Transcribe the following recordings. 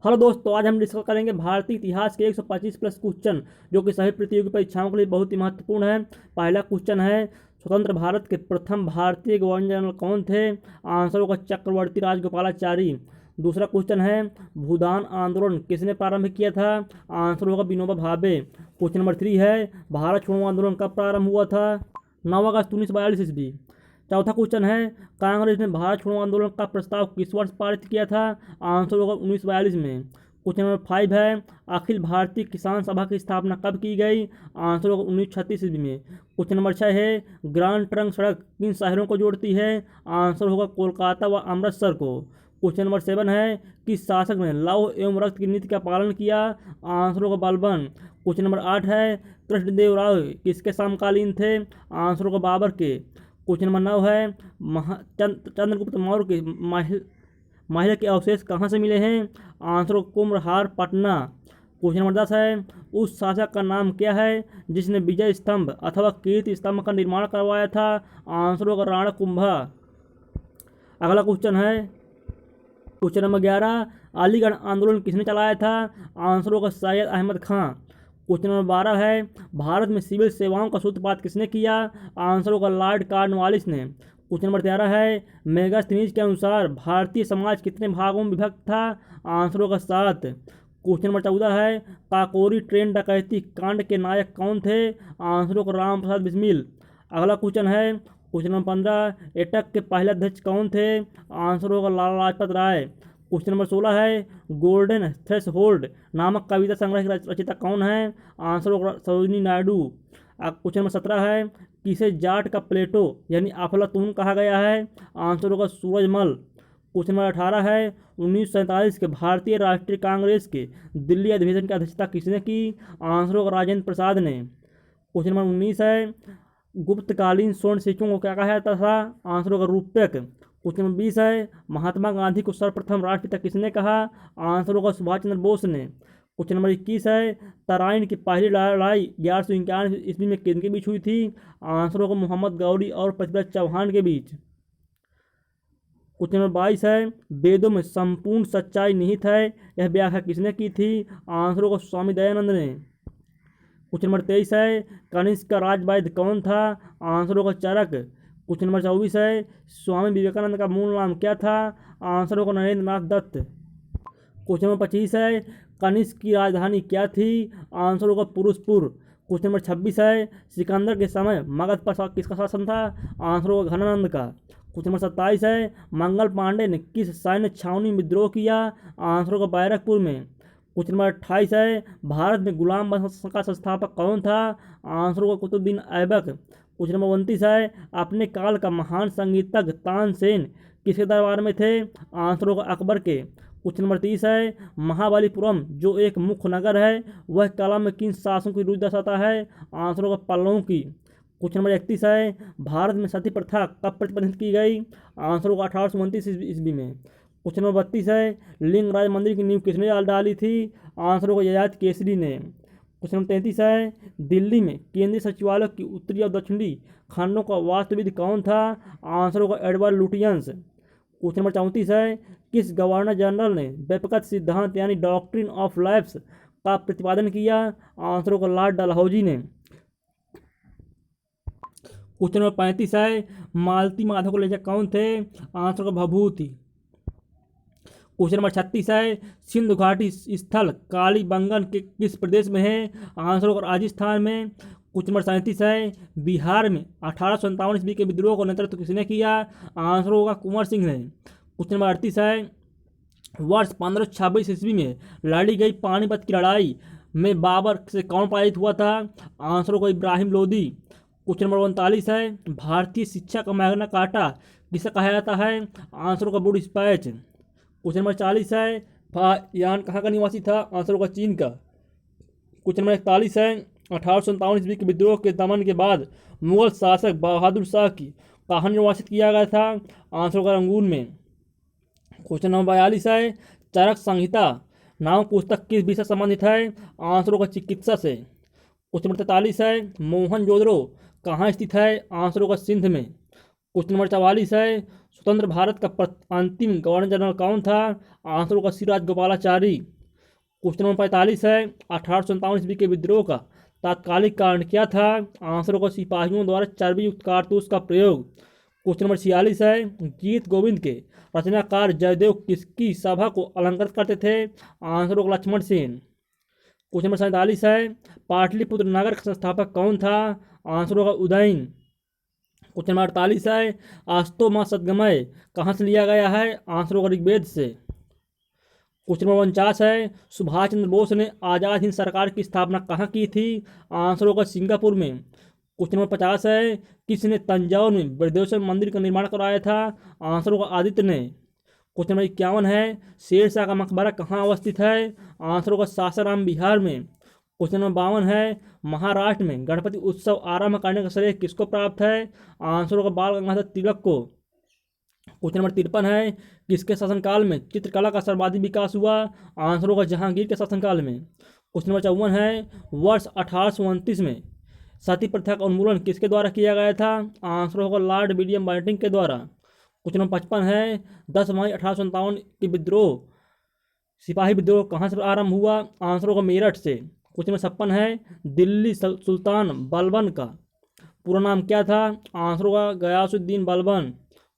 Hello दोस्तों, आज हम डिस्कस करेंगे भारतीय इतिहास के 125 प्लस क्वेश्चन जो कि सभी प्रतियोगी परीक्षाओं के लिए बहुत ही महत्वपूर्ण है। पहला क्वेश्चन है, स्वतंत्र भारत के प्रथम भारतीय गवर्नर जनरल कौन थे? आंसर होगा चक्रवर्ती राजगोपालाचारी। दूसरा क्वेश्चन है, भूदान आंदोलन किसने प्रारंभ किया था? आंसर होगा विनोबा भावे। क्वेश्चन नंबर 3 है, भारत छोड़ो आंदोलन कब प्रारंभ हुआ था? 9 अगस्त 1942 ईस्वी। चौथा क्वेश्चन है, कांग्रेस ने भारत छोड़ो आंदोलन का प्रस्ताव किस वर्ष पारित किया था? आंसर होगा 1942 में। क्वेश्चन नंबर 5 है, अखिल भारतीय किसान सभा की स्थापना कब की गई? आंसर होगा 1936 ईस्वी में। क्वेश्चन नंबर 6 है, ग्रांड ट्रंक सड़क किन शहरों को जोड़ती है? आंसर होगा कोलकाता व अमृतसर को। क्वेश्चन नंबर 7 है, किस शासक ने लौह एवं रक्त की नीति का पालन किया? आंसर होगा बलबन। क्वेश्चन नंबर 8 है, कृष्णदेव राय किसके समकालीन थे? आंसर होगा बाबर के। क्वेश्चन नंबर 9 है, चंद्रगुप्त मौर्य के महिला के अवशेष कहाँ से मिले हैं? आंसर होगा कुम्भलहार पटना। क्वेश्चन नंबर 10 है, उस शासक का नाम क्या है जिसने विजय स्तंभ अथवा कीर्ति स्तंभ का निर्माण करवाया था? आंसर होगा राणा कुंभा। अगला क्वेश्चन है, क्वेश्चन नंबर 11, अलीगढ़ आंदोलन किसने चलाया था? आंसर होगा सैयद अहमद खां। क्वेश्चन नंबर 12 है, भारत में सिविल सेवाओं का सूत्रपात किसने किया? आंसर होगा लॉर्ड कॉर्नवालिस ने। क्वेश्चन नंबर 13 है, मेगास्थनीज के अनुसार भारतीय समाज कितने भागों में विभक्त था? आंसर होगा 7। क्वेश्चन नंबर 14 है, काकोरी ट्रेन डकैती कांड के नायक कौन थे? आंसर होगा राम प्रसाद बिस्मिल। अगला क्वेश्चन है, क्वेश्चन नंबर 15, एटक के पहले अध्यक्ष कौन थे? आंसर होगा लाला लाजपत राय। क्वेश्चन नंबर 16 है, गोल्डन थ्रेशोल्ड नामक कविता संग्रह की रचयिता कौन है? आंसर होगा सरोजिनी नायडू। क्वेश्चन नंबर 17 है, किसे जाट का प्लेटो यानी अफलातून कहा गया है? आंसर होगा सूरजमल। क्वेश्चन नंबर 18 है, 1947 के भारतीय राष्ट्रीय कांग्रेस के दिल्ली अधिवेशन की अध्यक्षता किसने की? आंसर होगा राजेंद्र प्रसाद ने। क्वेश्चन नंबर 19 है, गुप्तकालीन स्वर्ण सिक्कों को क्या कहा जाता था? आंसर होगा रूप्यक। क्वेश्चन नंबर 20 है, महात्मा गांधी को सर्वप्रथम राष्ट्रपिता किसने कहा? आंसर होगा सुभाष चंद्र बोस ने। क्वेश्चन नंबर 21 है, तराइन की पहली लड़ाई 1191 ईस्वी में किनके बीच हुई थी? आंसर होगा मोहम्मद गौरी और पृथ्वीराज चौहान के बीच। क्वेश्चन नंबर 22 है, वेदों में संपूर्ण सच्चाई निहित है, यह व्याख्या किसने की थी? आंसर होगा स्वामी दयानंद ने। क्वेश्चन नंबर 23 है, कनिष्क का राजवैद्य कौन था? आंसर होगा चरक। क्वेश्चन नंबर 24 है, स्वामी विवेकानंद का मूल नाम क्या था? आंसर होगा नरेंद्र नाथ दत्त। क्वेश्चन नंबर 25 है, कनिष्क की राजधानी क्या थी? आंसर होगा पुरुषपुर। क्वेश्चन नंबर 26 है, सिकंदर के समय मगध पर किसका शासन था? आंसर होगा घनानंद का। क्वेश्चन नंबर 27 है, मंगल पांडे ने किस सैन्य छावनी में विद्रोह किया? आंसर होगा बैरकपुर में। क्वेश्चन नंबर 28 है, भारत में गुलाम वंश का संस्थापक कौन था? आंसर होगा कुतुबुद्दीन ऐबक। क्वेश्चन नंबर 29 है, अपने काल का महान संगीतज्ञ तानसेन किसके दरबार में थे? आंसर होगा अकबर के। क्वेश्चन नंबर 30 है, महाबलीपुरम जो एक मुख्य नगर है वह कला में किन शासकों की रुचि दर्शाता है? आंसर होगा पल्लवों की। क्वेश्चन नंबर 31 है, भारत में सती प्रथा कब प्रतिबंधित की गई? आंसर होगा 1829 ईस्वी में। क्वेश्चन नंबर 32 है, लिंगराज मंदिर की नींव किसने डाली थी? आंसर होगा ययाति केसरी ने। क्वेश्चन नंबर 33 है, दिल्ली में केंद्रीय सचिवालय की उत्तरी और दक्षिणी खंडों का वास्तुविद कौन था? आंसर होगा एडवर्ड लुटियंस। क्वेश्चन नंबर 34 है, किस गवर्नर जनरल ने व्यक्तिगत सिद्धांत यानी डॉक्ट्रिन ऑफ लैप्स का प्रतिपादन किया? आंसर होगा लॉर्ड डलहौजी ने। क्वेश्चन नंबर 35 है, मालती माधव को लेखक कौन थे? आंसर होगा भभूति। क्वेश्चन नंबर 36 है, सिंधु घाटी स्थल कालीबंगन के किस प्रदेश में है? आंसर होगा राजस्थान में। क्वेश्चन नंबर 37 है, बिहार में 1857 ईस्वी के विद्रोह का नेतृत्व किसने किया? आंसर होगा कुंवर सिंह ने। क्वेश्चन नंबर 38 है, वर्ष 1526 ईस्वी में लड़ी गई पानीपत की लड़ाई में बाबर से कौन पराजित हुआ था? आंसर होगा इब्राहिम लोदी। क्वेश्चन नंबर 39 है, भारतीय शिक्षा का मैग्ना कार्टा किसे कहा जाता है? आंसर होगा वुड स्पैच। क्वेश्चन नंबर 40 है, फाहियान कहाँ का निवासी था? आंसर होगा चीन का। क्वेश्चन नंबर 41 है, 1857 ईस्वी के विद्रोह के दमन के बाद मुगल शासक बहादुर शाह की कहाँ निर्वासित किया गया था? आंसर होगा रंगून में। क्वेश्चन नंबर 42 है, चरक संहिता नामक पुस्तक किस विषय से संबंधित है? आंसर होगा चिकित्सा से। क्वेश्चन नंबर 43 है, मोहनजोदड़ो कहाँ स्थित है? आंसर होगा सिंध में। क्वेश्चन नंबर 44 है, स्वतंत्र भारत का अंतिम गवर्नर जनरल कौन था? आंसर होगा श्री राजगोपालाचारी। क्वेश्चन नंबर 45 है, 1857 ईस्वी के विद्रोह का तात्कालिक कारण क्या था? आंसर होगा सिपाहियों द्वारा चर्बी युक्त कारतूस का प्रयोग। क्वेश्चन नंबर 46 है, गीत गोविंद के रचनाकार जयदेव किसकी सभा को अलंकृत करते थे? आंसर होगा लक्ष्मण सेन। क्वेश्चन नंबर 47 है, पाटलिपुत्र नगर का संस्थापक कौन था? आंसर होगा उदयन। क्वेश्चन नंबर 48 है, आस्तो मां सदगमय कहाँ से लिया गया है? आंसर होगा ऋग्वेद से। क्वेश्चन नंबर 49 है, सुभाष चंद्र बोस ने आज़ाद हिंद सरकार की स्थापना कहाँ की थी? आंसर होगा सिंगापुर में। क्वेश्चन नंबर 50 है, किसने तंजौर में बृहदेश्वर मंदिर का निर्माण कराया था? आंसर होगा आदित्य ने। क्वेश्चन नंबर 51 है, शेरशाह का मकबरा कहाँ अवस्थित है? आंसर होगा सासाराम बिहार में। क्वेश्चन नंबर 52 है, महाराष्ट्र में गणपति उत्सव आरंभ करने का श्रेय किसको प्राप्त है? आंसर होगा बाल गंगाधर तिलक को। क्वेश्चन नंबर 53 है, किसके शासनकाल में चित्रकला का सर्वाधिक विकास हुआ? आंसर होगा जहांगीर के शासनकाल में। क्वेश्चन नंबर 54 है, वर्ष 1829 में सती प्रथा का उन्मूलन किसके द्वारा किया गया था? आंसर होगा लॉर्ड विलियम बेंटिंक के द्वारा। क्वेश्चन नंबर 55 है, 10 मई 1857 के विद्रोह सिपाही विद्रोह कहाँ से आरंभ हुआ? आंसर होगा मेरठ से। क्वेश्चन नंबर 56 है, दिल्ली सुल्तान बलबन का पूरा नाम क्या था? आंसर होगा गयासुद्दीन बलबन।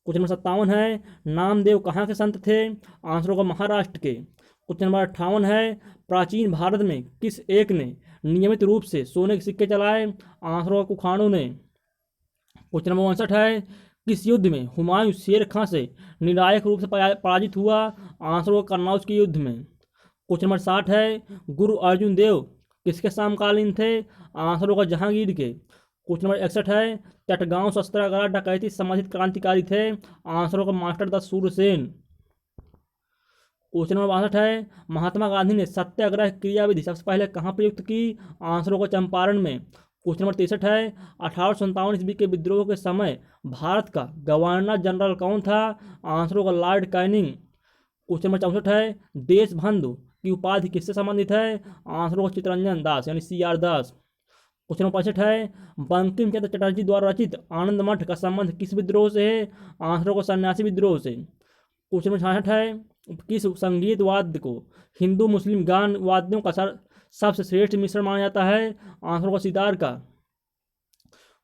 क्वेश्चन नंबर 57 है, नामदेव कहाँ के संत थे? आंसर होगा महाराष्ट्र के। क्वेश्चन नंबर 58 है, प्राचीन भारत में किस एक ने नियमित रूप से सोने के सिक्के चलाए? आंसर होगा कुखाणु ने। क्वेश्चन नंबर 59 है, किस युद्ध में हुमायूं शेर खां से निर्णायक रूप से पराजित हुआ? आंसर होगा कन्नौज के युद्ध में। क्वेश्चन नंबर 60 है, गुरु अर्जुन देव किसके समकालीन थे? आंसर होगा जहांगीर के। क्वेश्चन नंबर 61 है, चटगांव शस्त्रागार डकैती संबंधित क्रांतिकारी थे? आंसर होगा मास्टर द सूरसेन। क्वेश्चन नंबर 62 है, महात्मा गांधी ने सत्याग्रह क्रियाविधि सबसे पहले कहाँ प्रयुक्त की? आंसर होगा चंपारण में। क्वेश्चन नंबर 63 है, 1857 ईस्वी के विद्रोह के समय भारत का गवर्नर जनरल कौन था? आंसर होगा लॉर्ड कैनिंग। क्वेश्चन नंबर 64 है, देशबंधु की उपाधि किससे संबंधित है? आंसर होगा चित्तरंजन दास यानी CR दास। क्वेश्चन नंबर 65 है, बंकिम चंद्र चटर्जी द्वारा रचित आनंद मठ का संबंध किस विद्रोह से है? आंसर होगा सन्यासी विद्रोह से। क्वेश्चन नंबर 66 है, किस संगीत वाद्य को हिंदू मुस्लिम गान वाद्यों का सबसे श्रेष्ठ मिश्रण माना जाता है? आंसर होगा सितार का।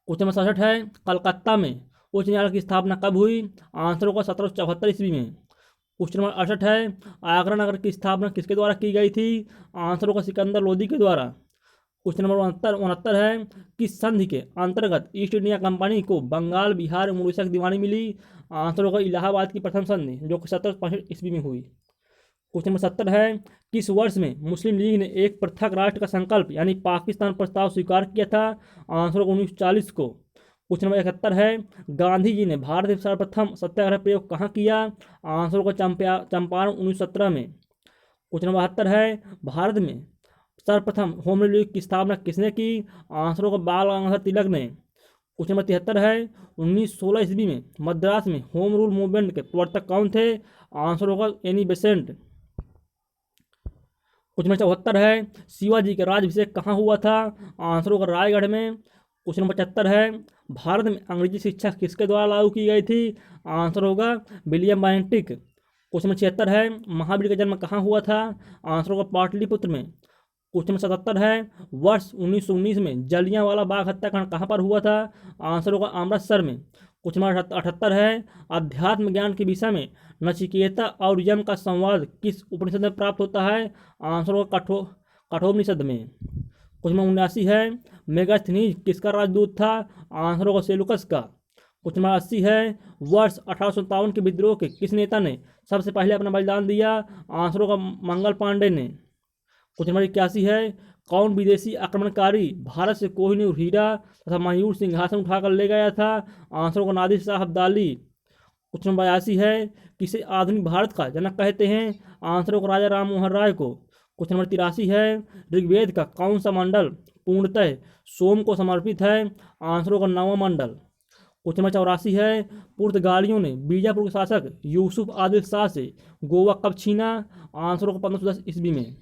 क्वेश्चन नंबर 67 है, कलकत्ता में उच्च न्यायालय की स्थापना कब हुई? आंसर होगा 1774 ईस्वी में। क्वेश्चन नंबर 68 है, आगरा नगर की स्थापना किसके द्वारा की गई थी? आंसर होगा सिकंदर लोदी के द्वारा। क्वेश्चन नंबर 69 है, किस संधि के अंतर्गत ईस्ट इंडिया कंपनी को बंगाल बिहार उड़ीसा की दीवानी मिली? आंसर होगा इलाहाबाद की प्रथम संधि जो कि 1765 ईस्वी में हुई। क्वेश्चन नंबर 70 है, किस वर्ष में मुस्लिम लीग ने एक पृथक राष्ट्र का संकल्प यानी पाकिस्तान प्रस्ताव स्वीकार किया था? आंसर होगा 1940 को। क्वेश्चन नंबर 71 है, गांधी जी ने भारत में सर्वप्रथम सत्याग्रह प्रयोग कहाँ किया? आंसर होगा चंपारण 1917 में। क्वेश्चन नंबर 72 है, भारत में सर्वप्रथम होम रूल लीग की स्थापना किसने की? आंसर होगा बाल गंगाधर तिलक ने। क्वेश्चन नंबर 73 है, 1916 ईस्वी में मद्रास में होम रूल मूवमेंट के प्रवर्तक कौन थे? आंसर होगा एनी बेसेंट। क्वेश्चन नंबर 74 है, शिवाजी का राज्याभिषेक कहाँ हुआ था? आंसर होगा रायगढ़ में। क्वेश्चन नंबर 75 है, भारत में अंग्रेजी शिक्षा किसके द्वारा लागू की गई थी? आंसर होगा विलियम बेंटिक। क्वेश्चन नंबर 76 है, महावीर का जन्म कहाँ हुआ था? आंसर होगा पाटलिपुत्र में। क्वेश्चन नंबर 77 है, वर्ष 1919 में जलियांवाला बाग हत्याकांड कहाँ पर हुआ था? आंसर होगा अमृतसर में। क्वेश्चन नंबर 78 है, अध्यात्म ज्ञान के विषय में नचिकेता और यम का संवाद किस उपनिषद में प्राप्त होता है? आंसर होगा कठोपनिषद में। क्वेश्चन नंबर 79 है, मेगास्थनीज किसका राजदूत था? आंसर होगा सेलुकस का। क्वेश्चन नंबर 80 है, वर्ष 1857 के विद्रोह के किस नेता ने सबसे पहले अपना बलिदान दिया? आंसर होगा मंगल पांडे ने। क्वेश्चन नंबर 81 है, कौन विदेशी आक्रमणकारी भारत से कोहिनूर हीरा तथा मयूर सिंहासन उठाकर ले गया था? आंसर होगा नादिर शाह अब्दाली। क्वेश्चन नंबर 82 है, किसे आधुनिक भारत का जनक कहते हैं? आंसर होगा राजा राम मोहन राय को। क्वेश्चन नंबर 83 है, ऋग्वेद का कौन सा मंडल पूर्णतः सोम को समर्पित है? आंसर होगा 9वां मंडल। क्वेश्चन नंबर 84 है, पुर्तगालियों ने बीजापुर के शासक यूसुफ आदिल शाह से गोवा कब छीना? आंसर होगा 1510 ईस्वी में।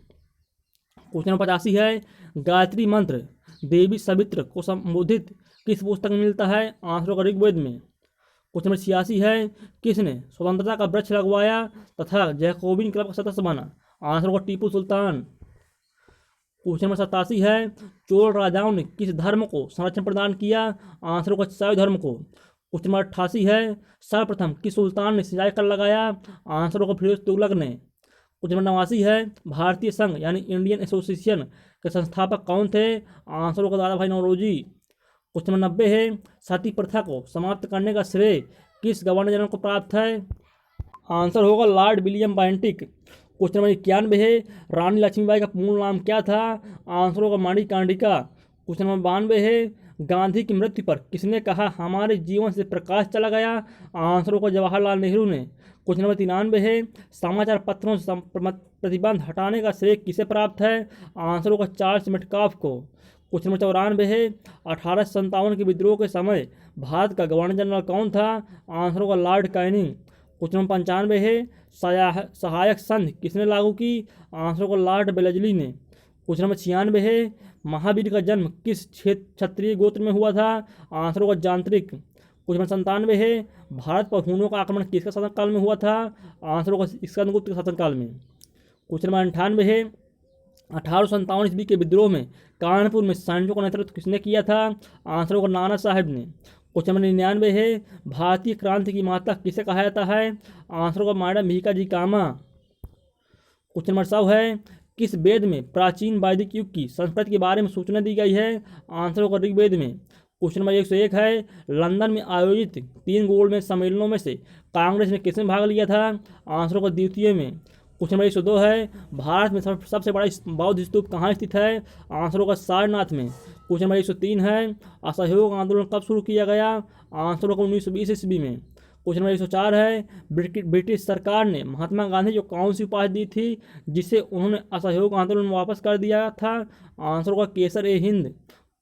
क्वेश्चन नंबर 85 है, गायत्री मंत्र देवी सवित्र को संबोधित किस पुस्तक में मिलता है? आंसर होगा ऋग्वेद में। क्वेश्चन नंबर 86 है, किसने स्वतंत्रता का वृक्ष लगवाया तथा जैकोबिन क्लब का सदस्य बना? आंसर होगा टीपू सुल्तान। क्वेश्चन नंबर 87 है, चोल राजाओं ने किस धर्म को संरक्षण प्रदान किया? आंसर होगा शैव धर्म को। क्वेश्चन नंबर 88 है, सर्वप्रथम किस सुल्तान ने सिंचाई कर लगाया? आंसर होगा फिरोज तुगलक ने। क्वेश्चन नंबर 89 है, भारतीय संघ यानी इंडियन एसोसिएशन के संस्थापक कौन थे? आंसर होगा दादा भाई नौरोजी। क्वेश्चन नंबर 90 है, सती प्रथा को समाप्त करने का श्रेय किस गवर्नर जनरल को प्राप्त है? आंसर होगा Lord William Bentinck. Question number 91 है, रानी लक्ष्मीबाई का पूर्ण नाम क्या था? आंसर होगा मणिकर्णिका। क्वेश्चन नंबर 92 है, गांधी की मृत्यु पर किसने कहा हमारे जीवन से प्रकाश चला गया? आंसर होगा जवाहरलाल नेहरू ने। क्वेश्चन नंबर 93 है, समाचार पत्रों से प्रतिबंध हटाने का श्रेय किसे प्राप्त है? आंसर होगा चार्ल्स मेटकाफ को। क्वेश्चन नंबर 94 है, 1857 के विद्रोह के समय भारत का गवर्नर जनरल कौन था? आंसर होगा लॉर्ड कैनिंग। क्वेश्चन नंबर 95 है, सहायक संघ किसने लागू की? आंसर होगा लॉर्ड वेलेस्ली ने। क्वेश्चन नंबर 96 है, महावीर का जन्म किस क्षत्रिय गोत्र में हुआ था? आंसर होगा जांत्रिक। क्वेश्चन नंबर 97 है, भारत पर हुनों का आक्रमण किसके शासनकाल में हुआ था? आंसर होगा स्कंदगुप्त के शासनकाल में। क्वेश्चन नंबर 98 है, 1857 ईस्वी के विद्रोह में कानपुर में सैनिकों का नेतृत्व किसने किया था? आंसर होगा नाना साहब ने। क्वेश्चन नंबर 99 है, भारतीय क्रांति की माता किसे कहा जाता है? आंसर होगा मैडम भीका जी कामा। क्वेश्चन नंबर 100 है, किस वेद में प्राचीन वैदिक युग की संस्कृति के बारे में सूचना दी गई है? आंसर होगा ऋग्वेद में। क्वेश्चन नंबर 101 है, लंदन में आयोजित 3 गोल्डमेज सम्मेलनों में से कांग्रेस ने किसमें भाग लिया था? आंसर होगा द्वितीय में। क्वेश्चन नंबर 102 है, भारत में सबसे बड़ा बौद्ध स्तूप कहाँ स्थित है? आंसर होगा सारनाथ में। क्वेश्चन नंबर 103 है, असहयोग आंदोलन कब शुरू किया गया? आंसर होगा 1920 ईस्वी में। क्वेश्चन नंबर 104 है, ब्रिटिश सरकार ने महात्मा गांधी को कौन सी उपाधि दी थी जिससे उन्होंने असहयोग आंदोलन वापस कर दिया था? आंसर होगा केसर ए हिंद।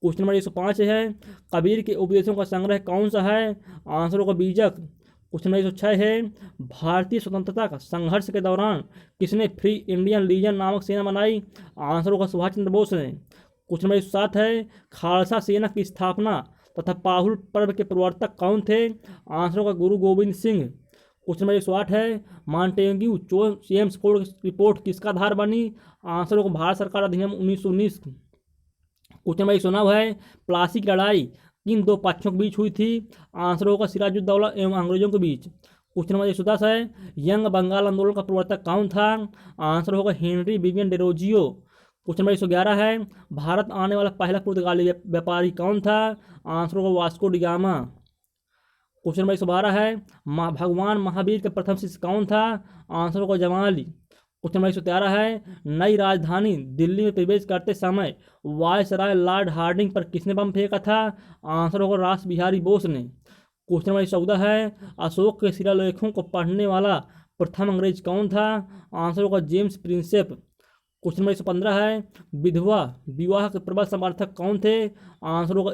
क्वेश्चन नंबर 105 है, कबीर के उपदेशों का संग्रह कौन सा है? आंसर होगा बीजक। क्वेश्चन नंबर 106 है, भारतीय स्वतंत्रता का संघर्ष के दौरान किसने फ्री इंडियन लीजन नामक सेना बनाई? आंसर होगा सुभाष चंद्र बोस ने। क्वेश्चन नंबर 107 है, खालसा सेना की स्थापना तथा पाहुल पर्व के प्रवर्तक कौन थे? आंसर होगा गुरु गोविंद सिंह। क्वेश्चन नंबर 108 है, मॉन्टेग्यू चेम्स कोड रिपोर्ट किसका आधार बनी? आंसर होगा भारत सरकार अधिनियम 1919। क्वेश्चन नंबर 109 है, प्लासी की लड़ाई किन 2 पक्षों के बीच हुई थी? आंसर होगा सिराजुद्दौला एवं अंग्रेजों के बीच। क्वेश्चन नंबर 110 है, यंग बंगाल आंदोलन का प्रवर्तक कौन था? आंसर होगा Henry Vivian Derozio. Question number 111 है, भारत आने वाला पहला पुर्तगाली व्यापारी कौन था? आंसर होगा Vasco D gamma. Question number 112 है, भगवान महावीर के प्रथम शिष्य कौन था? आंसर होगा जमाली। क्वेश्चन नंबर 113 है, नई राजधानी दिल्ली में प्रवेश करते समय वायसराय लॉर्ड हार्डिंग पर किसने बम फेंका था? आंसर होगा रास बिहारी बोस ने। क्वेश्चन नंबर 114 है, अशोक के शिलालेखों को पढ़ने वाला प्रथम अंग्रेज कौन था? आंसर होगा जेम्स प्रिंसेप। क्वेश्चन नंबर 115 है, विधवा विवाह के प्रबल समर्थक कौन थे? आंसर होगा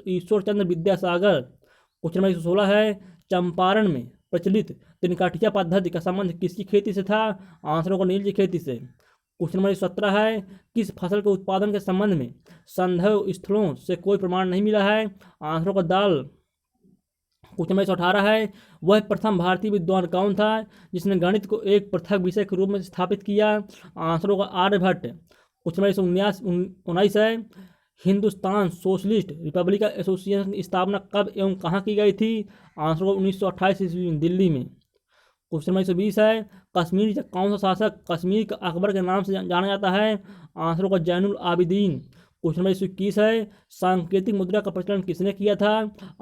ईश्वर चंद्र विद्यासागर। क्वेश्चन नंबर 116 है, चंपारण में प्रचलित तिनकाठिया पद्धति का संबंध किसकी खेती से था? आंसर होगा नील की खेती से। क्वेश्चन नंबर 117 है, किस फसल के उत्पादन के संबंध में संदेह स्थलों से कोई प्रमाण नहीं मिला है? आंसर होगा दाल। क्वेश्चन नंबर 118 है, वह प्रथम भारतीय विद्वान कौन था जिसने गणित को एक पृथक विषय के रूप में स्थापित किया? आंसर होगा आर्यभट्ट। क्वेश्चन नंबर 119 है, हिंदुस्तान सोशलिस्ट रिपब्लिकन एसोसिएशन की स्थापना कब एवं कहाँ की गई थी? आंसर होगा 1928 ईस्वी में दिल्ली में। क्वेश्चन नंबर 120 है, कश्मीर का कौन सा शासक कश्मीर का अकबर के नाम से जाना जाता है? आंसर होगा जैनुल आबिदीन। क्वेश्चन नंबर 121 है, सांकेतिक मुद्रा का प्रचलन किसने किया था?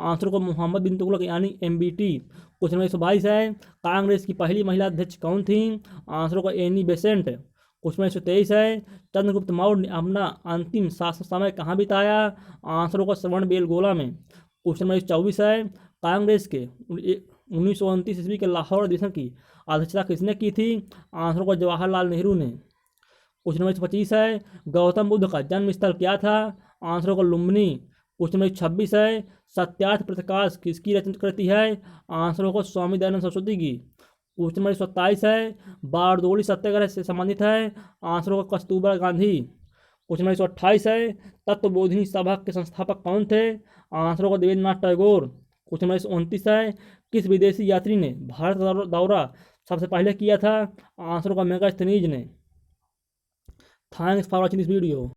आंसर होगा मोहम्मद बिन तुगलक यानी MBT। क्वेश्चन नंबर 122 है, कांग्रेस की पहली महिला अध्यक्ष कौन थी? आंसर होगा एनी बेसेंट। क्वेश्चन नंबर 123 है, चंद्रगुप्त मौर्य ने अपना अंतिम शासन समय कहाँ बिताया? आंसर होगा श्रवणबेलगोला में। क्वेश्चन नंबर 124 है, कांग्रेस के 1929 ईस्वी के लाहौर अधिवेशन की अध्यक्षता किसने की थी? आंसर होगा जवाहरलाल नेहरू ने। क्वेश्चन नंबर 125 है, गौतम बुद्ध का जन्म स्थल क्या था? आंसर होगा लुम्बिनी। क्वेश्चन नंबर 126 है, सत्यार्थ प्रकाश किसकी रचना कृति है? आंसर होगा स्वामी दयानंद सरस्वती की। क्वेश्चन नंबर 127 है, बारदोली सत्याग्रह से संबंधित है? आंसर होगा कस्तूरबा गांधी। क्वेश्चन नंबर 128 है, तत्वबोधिनी सभा के संस्थापक कौन थे? आंसर होगा देवेंद्रनाथ टैगोर। क्वेश्चन नंबर 129 है, किस विदेशी यात्री ने भारत का दौरा सबसे पहले किया था? आंसर होगा मेगास्थनीज ने। Thanks for watching this video.